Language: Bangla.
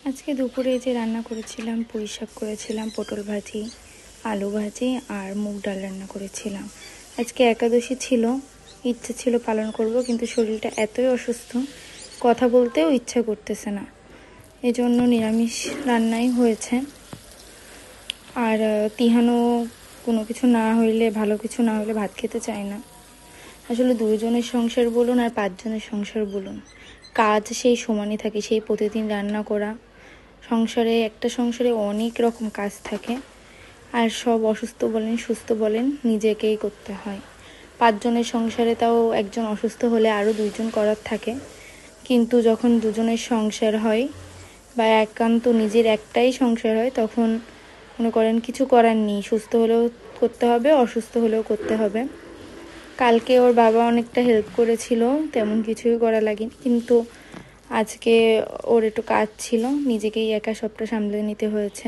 আজকে দুপুরে যে রান্না করেছিলাম, পুঁই শাক করেছিলাম, পটল ভাজি, আলু ভাজি আর মুগ ডাল রান্না করেছিলাম। আজকে একাদশী ছিল, ইচ্ছে ছিল পালন করব, কিন্তু শরীরটা এতই অসুস্থ, কথা বলতেও ইচ্ছা করতেছে না, এজন্য নিরামিষ রান্নাই হয়েছে। আর তিহানও কোনো কিছু না হইলে, ভালো কিছু না হলে ভাত খেতে চায় না। আসলে দুজনের সংসার বলুন আর 5 জনের সংসার বলুন, কাজ সেই সমানই থাকে, সেই প্রতিদিন রান্না করা। একটা সংসারে অনেক রকম কাজ থাকে, আর সব অসুস্থ বলেন সুস্থ বলেন নিজেকেই করতে হয়। 5 জনের সংসারে তাও একজন অসুস্থ হলে আরও 2 জন করার থাকে, কিন্তু যখন দুজনের সংসার হয় বা একান্ত নিজের একটাই সংসার হয়, তখন মনে করেন কিছু করার নেই, সুস্থ হলেও করতে হবে, অসুস্থ হলেও করতে হবে। কালকে ওর বাবা অনেকটা হেল্প করেছিল, তেমন কিছুই করা লাগেনি, কিন্তু আজকে ওর একটু কাজ ছিল, নিজেকেই একা সবটা সামলে নিতে হয়েছে।